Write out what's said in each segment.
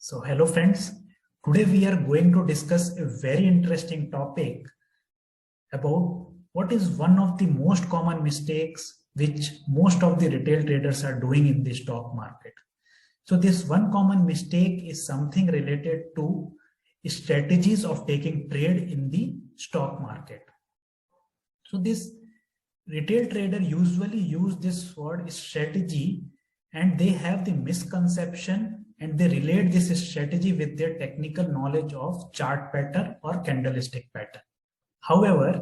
So hello friends, today we are going to discuss a very interesting topic about what is one of the most common mistakes which most of the retail traders are doing in the stock market. So this one common mistake is something related to strategies of taking trade in the stock market. So this retail trader usually use this word strategy and they have the misconception and they relate this strategy with their technical knowledge of chart pattern or candlestick pattern. However,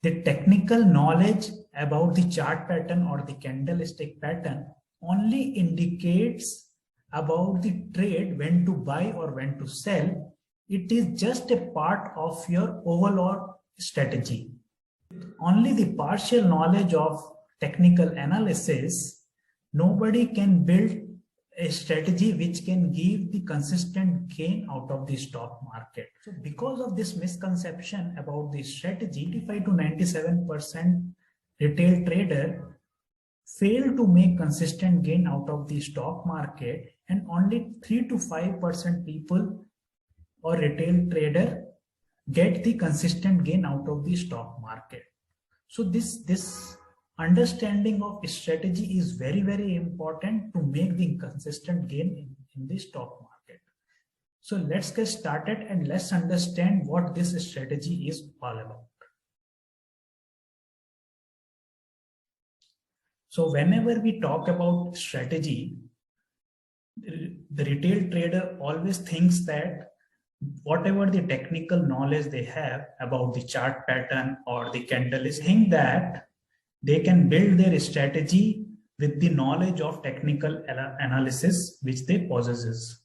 the technical knowledge about the chart pattern or the candlestick pattern only indicates about the trade, when to buy or when to sell. It is just a part of your overall strategy. Only the partial knowledge of technical analysis, nobody can build a strategy which can give the consistent gain out of the stock market. So because of this misconception about the strategy, 85 to 97% retail trader fail to make consistent gain out of the stock market, and only 3 to 5% people or retail trader get the consistent gain out of the stock market. So this understanding of strategy is very, very important to make the consistent gain in the stock market. So let's get started and let's understand what this strategy is all about. So whenever we talk about strategy, the retail trader always thinks that whatever the technical knowledge they have about the chart pattern or the candlestick, think that they can build their strategy with the knowledge of technical analysis which they possesses.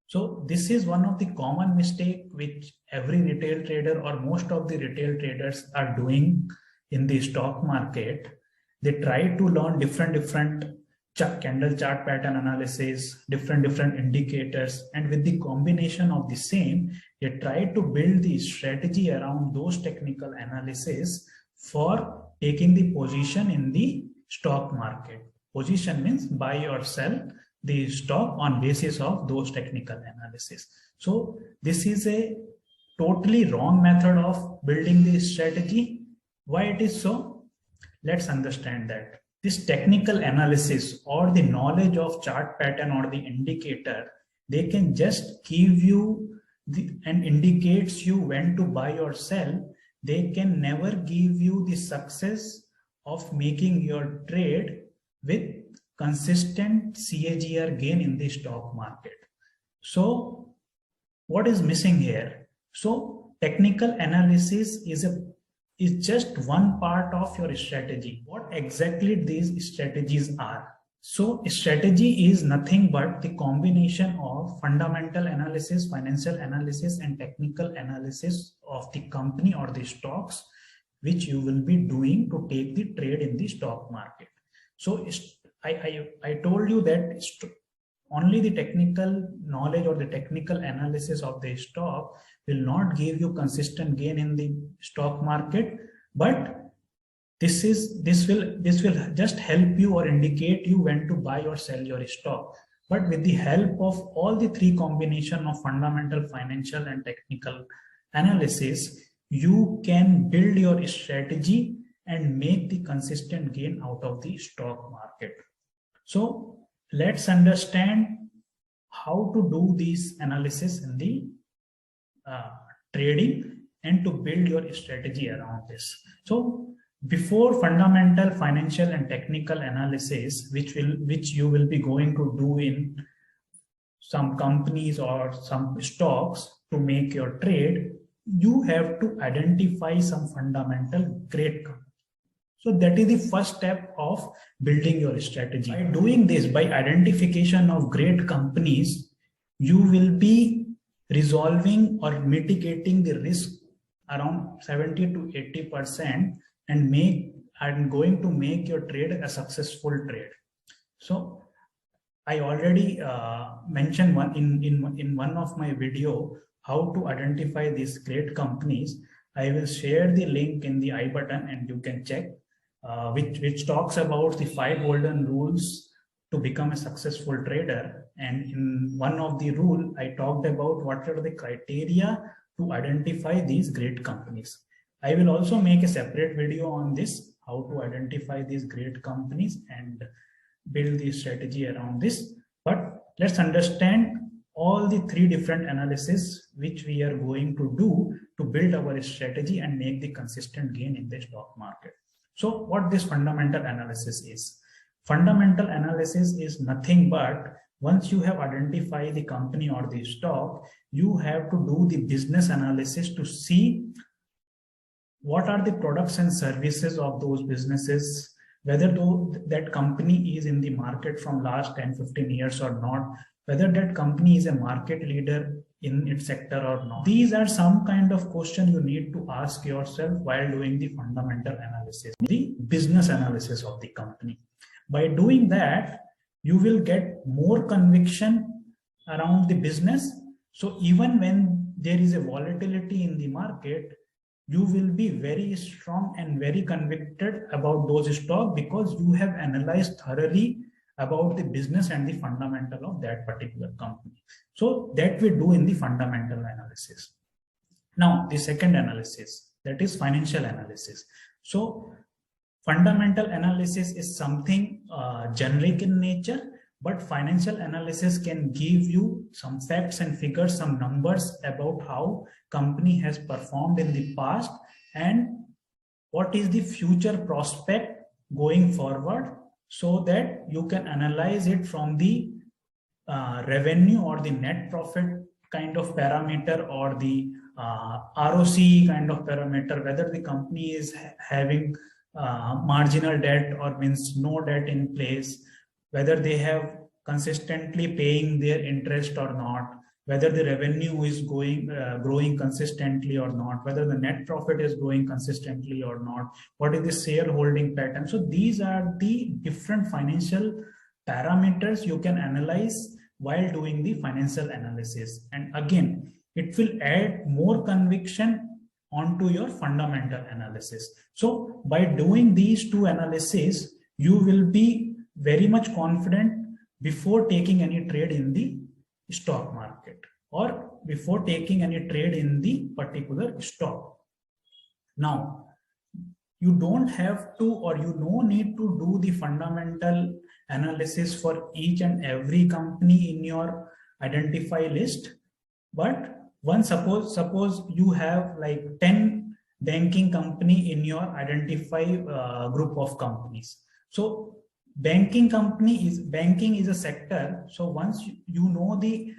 So this is one of the common mistake which every retail trader or most of the retail traders are doing in the stock market. They try to learn different candle chart pattern analysis, different indicators, and with the combination of the same, they try to build the strategy around those technical analysis for taking the position in the stock market. Position means buy or sell the stock on basis of those technical analysis. So this is a totally wrong method of building the strategy. Why it is so? Let's understand that. This technical analysis or the knowledge of chart pattern or the indicator, they can just give you and indicates you when to buy or sell. They can never give you the success of making your trade with consistent CAGR gain in the stock market. So what is missing here? So technical analysis is just one part of your strategy. What exactly these strategies are? So strategy is nothing but the combination of fundamental analysis, financial analysis, and technical analysis of the company or the stocks which you will be doing to take the trade in the stock market. So I told you that only the technical knowledge or the technical analysis of the stock will not give you consistent gain in the stock market, but this will just help you or indicate you when to buy or sell your stock. But with the help of all the three combination of fundamental, financial, and technical analysis, you can build your strategy and make the consistent gain out of the stock market. So let's understand how to do this analysis in the trading and to build your strategy around this. So before fundamental, financial, and technical analysis, which you will be going to do in some companies or some stocks to make your trade, you have to identify some fundamental great companies. So that is the first step of building your strategy. By doing this, by identification of great companies, you will be resolving or mitigating the risk around 70 to 80% and going to make your trade a successful trade. So I already mentioned in one of my video how to identify these great companies. I will share the link in the I button and you can check, which talks about the 5 golden rules to become a successful trader. And in one of the rule, I talked about what are the criteria to identify these great companies. I will also make a separate video on this, how to identify these great companies and build the strategy around this. But let's understand all the three different analysis which we are going to do to build our strategy and make the consistent gain in the stock market. So what this fundamental analysis is? Fundamental analysis is nothing but once you have identified the company or the stock, you have to do the business analysis to see what are the products and services of those businesses, whether that company is in the market from last 10-15 years or not, whether that company is a market leader in its sector or not. These are some kind of question you need to ask yourself while doing the fundamental analysis, the business analysis of the company. By doing that, you will get more conviction around the business. So even when there is a volatility in the market, you will be very strong and very convicted about those stocks because you have analyzed thoroughly about the business and the fundamental of that particular company. So that we do in the fundamental analysis. Now, the second analysis, that is financial analysis. So fundamental analysis is something generic in nature, but financial analysis can give you some facts and figures, some numbers about how company has performed in the past and what is the future prospect going forward, so that you can analyze it from the revenue or the net profit kind of parameter or the ROC kind of parameter, whether the company is having marginal debt or means no debt in place, whether they have consistently paying their interest or not, whether the revenue is growing consistently or not, whether the net profit is growing consistently or not, what is the shareholding pattern. So these are the different financial parameters you can analyze while doing the financial analysis. And again, it will add more conviction onto your fundamental analysis. So by doing these two analyses, you will be very much confident before taking any trade in the stock market or before taking any trade in the particular stock. Now, you don't have to, or you no need to do the fundamental analysis for each and every company in your identify list. But once suppose you have like 10 banking company in your identify group of companies. So banking is a sector. So once you know the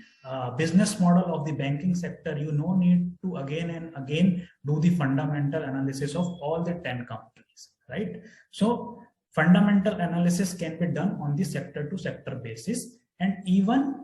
business model of the banking sector, you no need to again and again do the fundamental analysis of all the 10 companies, right? So fundamental analysis can be done on the sector to sector basis, and even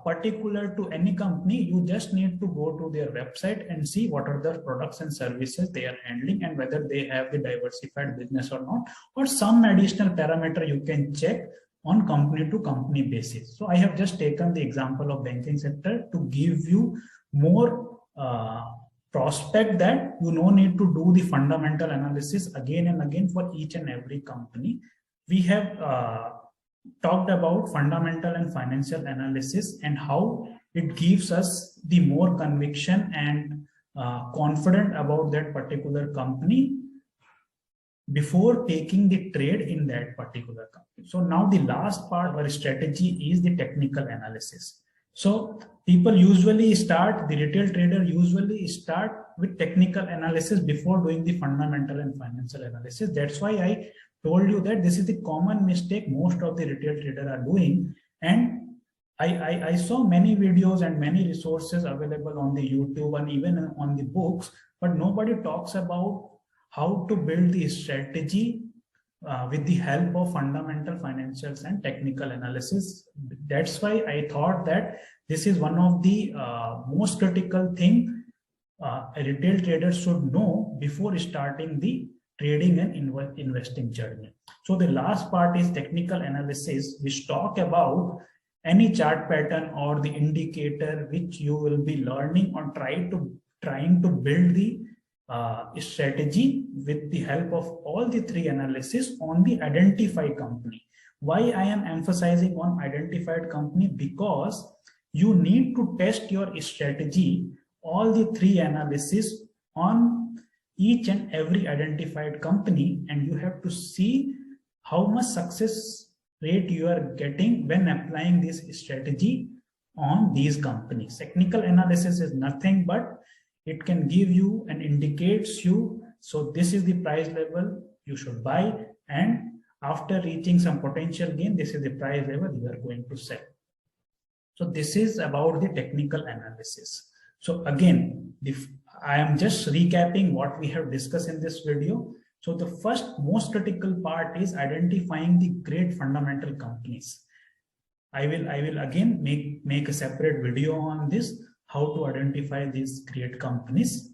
particular to any company, you just need to go to their website and see what are the products and services they are handling and whether they have the diversified business or not, or some additional parameter you can check on company to company basis. So I have just taken the example of banking sector to give you more prospect that you no need to do the fundamental analysis again and again for each and every company. We have talked about fundamental and financial analysis and how it gives us the more conviction and confident about that particular company before taking the trade in that particular company. So now the last part of our strategy is the technical analysis. So people usually start, the retail trader usually start with technical analysis before doing the fundamental and financial analysis. That's why I told you that this is the common mistake most of the retail traders are doing. And I saw many videos and many resources available on the YouTube and even on the books, but nobody talks about how to build the strategy with the help of fundamental financials and technical analysis. That's why I thought that this is one of the most critical thing a retail trader should know before starting the trading and investing journey. So the last part is technical analysis, which talk about any chart pattern or the indicator which you will be learning or trying to build the strategy with the help of all the three analysis on the identify company. Why I am emphasizing on identified company? Because you need to test your strategy, all the three analysis on each and every identified company, and you have to see how much success rate you are getting when applying this strategy on these companies. Technical analysis is nothing but it can give you and indicates you, so this is the price level you should buy, and after reaching some potential gain, this is the price level you are going to sell. So this is about the technical analysis. So again, I am just recapping what we have discussed in this video. So the first most critical part is identifying the great fundamental companies. I will again make a separate video on this, how to identify these great companies.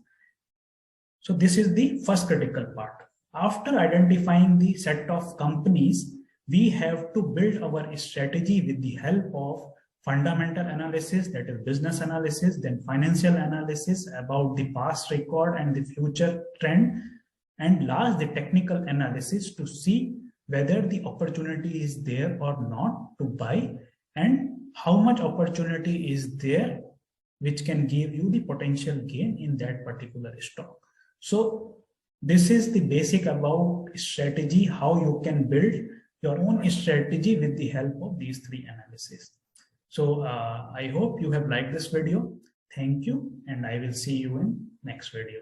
So this is the first critical part. After identifying the set of companies, we have to build our strategy with the help of fundamental analysis, that is business analysis, then financial analysis about the past record and the future trend, and last the technical analysis to see whether the opportunity is there or not to buy, and how much opportunity is there which can give you the potential gain in that particular stock. So this is the basic about strategy, how you can build your own strategy with the help of these three analyses. So I hope you have liked this video. Thank you, and I will see you in next video.